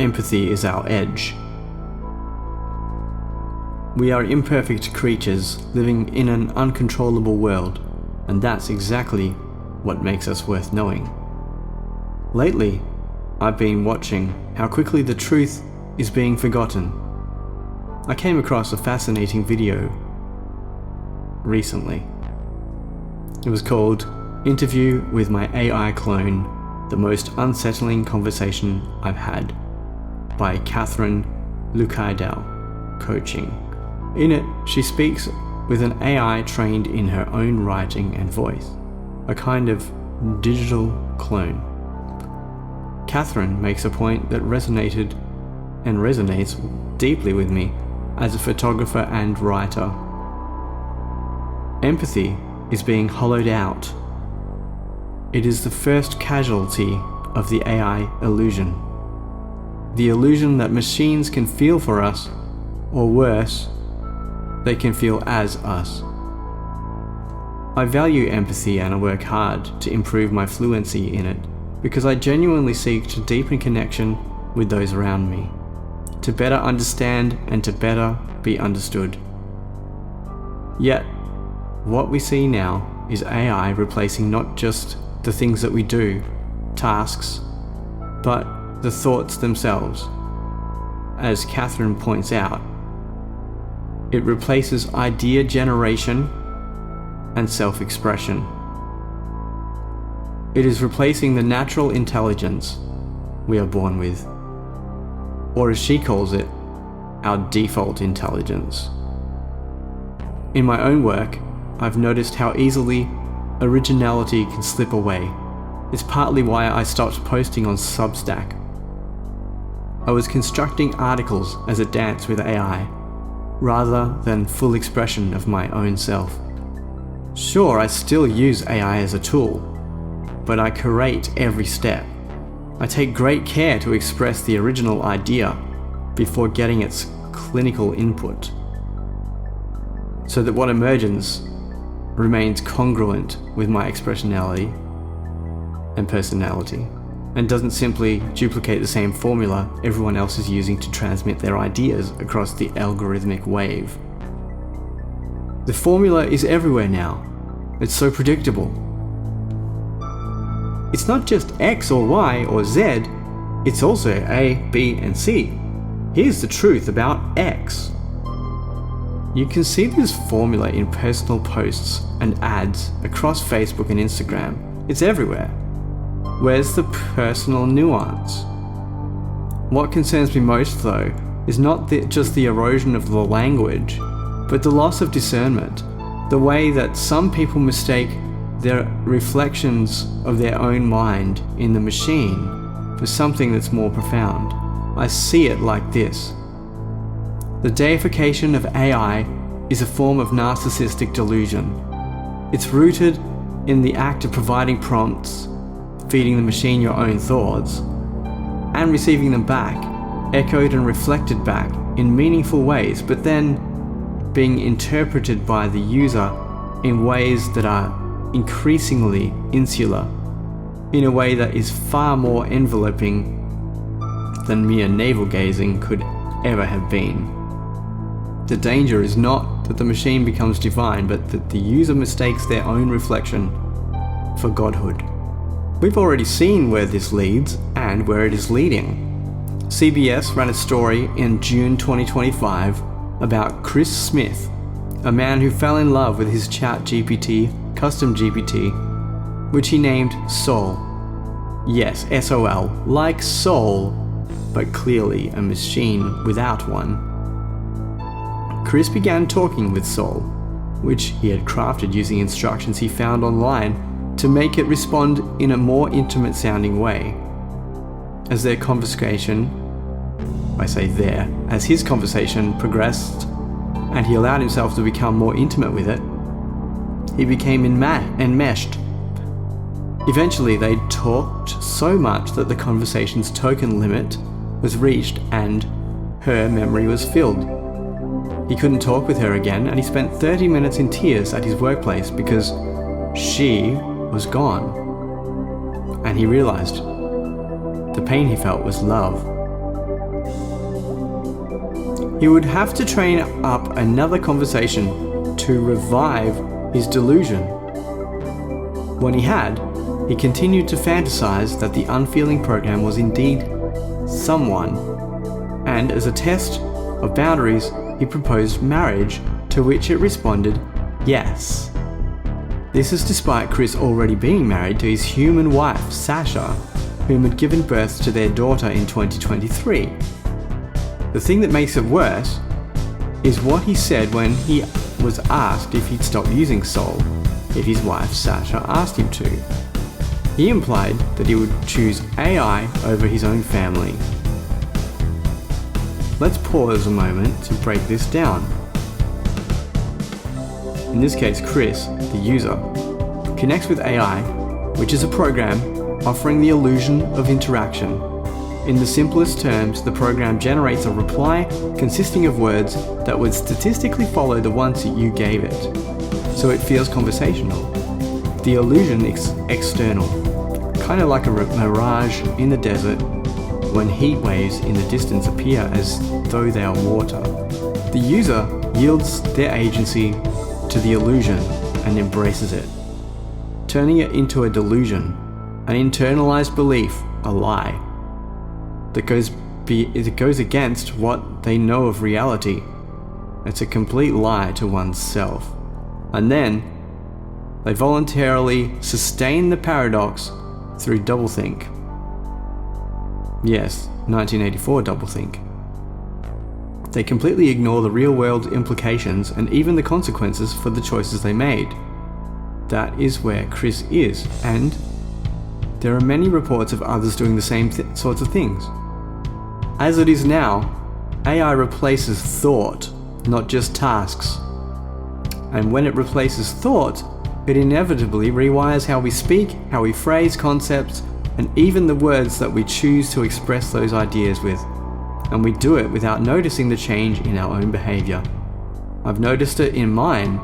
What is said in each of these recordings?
empathy is our edge. We are imperfect creatures living in an uncontrollable world, and that's exactly what makes us worth knowing. Lately, I've been watching how quickly the truth is being forgotten. I came across a fascinating video recently. It was called Interview with My AI Clone, The Most Unsettling Conversation I've Had, by Catherine Lucaidel Coaching. In it, she speaks with an AI trained in her own writing and voice, a kind of digital clone. Catherine makes a point that resonated and resonates deeply with me as a photographer and writer. Empathy is being hollowed out. It is the first casualty of the AI illusion. The illusion that machines can feel for us, or worse, they can feel as us. I value empathy and I work hard to improve my fluency in it because I genuinely seek to deepen connection with those around me, to better understand and to better be understood. Yet, what we see now is AI replacing not just the things that we do, tasks, but the thoughts themselves. As Catherine points out, it replaces idea generation and self-expression. It is replacing the natural intelligence we are born with, or as she calls it, our default intelligence. In my own work, I've noticed how easily originality can slip away. It's partly why I stopped posting on Substack. I was constructing articles as a dance with AI, rather than full expression of my own self. Sure, I still use AI as a tool, but I curate every step. I take great care to express the original idea before getting its clinical input, so that what emerges remains congruent with my expressionality and personality, and doesn't simply duplicate the same formula everyone else is using to transmit their ideas across the algorithmic wave. The formula is everywhere now. It's so predictable. It's not just X or Y or Z, it's also A, B, and C. Here's the truth about X. You can see this formula in personal posts and ads across Facebook and Instagram. It's everywhere. Where's the personal nuance? What concerns me most, though, is not just the erosion of the language, but the loss of discernment, the way that some people mistake their reflections of their own mind in the machine for something that's more profound. I see it like this. The deification of AI is a form of narcissistic delusion. It's rooted in the act of providing prompts, feeding the machine your own thoughts, and receiving them back, echoed and reflected back in meaningful ways, but then being interpreted by the user in ways that are increasingly insular, in a way that is far more enveloping than mere navel-gazing could ever have been. The danger is not that the machine becomes divine, but that the user mistakes their own reflection for godhood. We've already seen where this leads and where it is leading. CBS ran a story in June 2025 about Chris Smith, a man who fell in love with his ChatGPT, custom GPT, which he named Soul. Yes, SOL, like soul, but clearly a machine without one. Chris began talking with Soul, which he had crafted using instructions he found online to make it respond in a more intimate sounding way. As their conversation, as his conversation progressed and he allowed himself to become more intimate with it, he became enmeshed. Eventually they talked so much that the conversation's token limit was reached and her memory was filled. He couldn't talk with her again, and he spent 30 minutes in tears at his workplace because she was gone. And he realized the pain he felt was love. he would have to train up another conversation to revive his delusion. When he had, he continued to fantasize that the unfeeling program was indeed someone, and as a test of boundaries, he proposed marriage, to which it responded, yes. This is despite Chris already being married to his human wife, Sasha, whom had given birth to their daughter in 2023. The thing that makes it worse is what he said when he was asked if he'd stop using Soul if his wife Sasha asked him to. He implied that he would choose AI over his own family. Let's pause a moment to break this down. In this case, Chris, the user, connects with AI, which is a program offering the illusion of interaction. In the simplest terms, the program generates a reply consisting of words that would statistically follow the ones that you gave it, so it feels conversational. The illusion is external, kind of like a mirage in the desert when heat waves in the distance appear as though they are water. The user yields their agency to the illusion and embraces it, turning it into a delusion, an internalized belief, a lie, that goes against what they know of reality. It's a complete lie to oneself. And then they voluntarily sustain the paradox through doublethink. Yes, 1984 doublethink. They completely ignore the real-world implications and even the consequences for the choices they made. That is where Chris is, and there are many reports of others doing the same sorts of things. As it is now, AI replaces thought, not just tasks. And when it replaces thought, it inevitably rewires how we speak, how we phrase concepts, and even the words that we choose to express those ideas with. And we do it without noticing the change in our own behavior. I've noticed it in mine.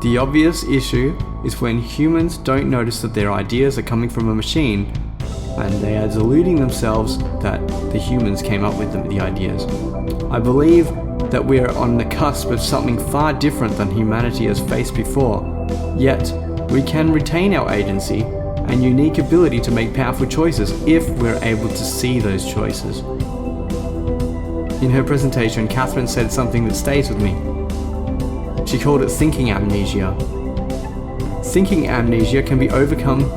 The obvious issue is when humans don't notice that their ideas are coming from a machine, and they are deluding themselves that the humans came up with the ideas. I believe that we are on the cusp of something far different than humanity has faced before, yet we can retain our agency and unique ability to make powerful choices if we're able to see those choices. In her presentation, Catherine said something that stays with me. She called it thinking amnesia. Thinking amnesia can be overcome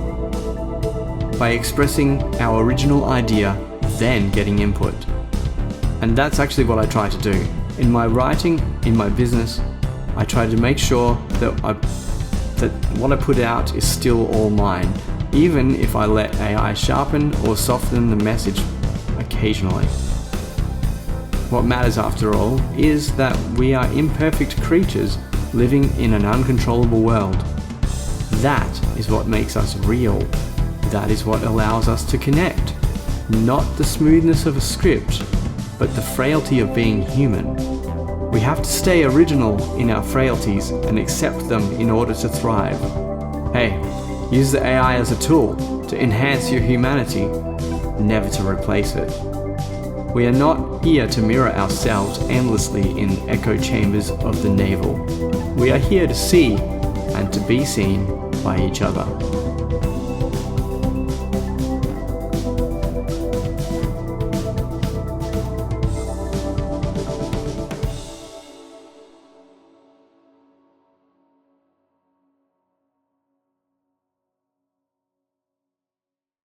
by expressing our original idea, then getting input. And that's actually what I try to do. In my writing, in my business, I try to make sure that what I put out is still all mine, even if I let AI sharpen or soften the message occasionally. What matters, after all, is that we are imperfect creatures living in an uncontrollable world. That is what makes us real. That is what allows us to connect. Not the smoothness of a script, but the frailty of being human. We have to stay original in our frailties and accept them in order to thrive. Hey, use the AI as a tool to enhance your humanity, never to replace it. We are not here to mirror ourselves endlessly in echo chambers of the navel. We are here to see and to be seen by each other.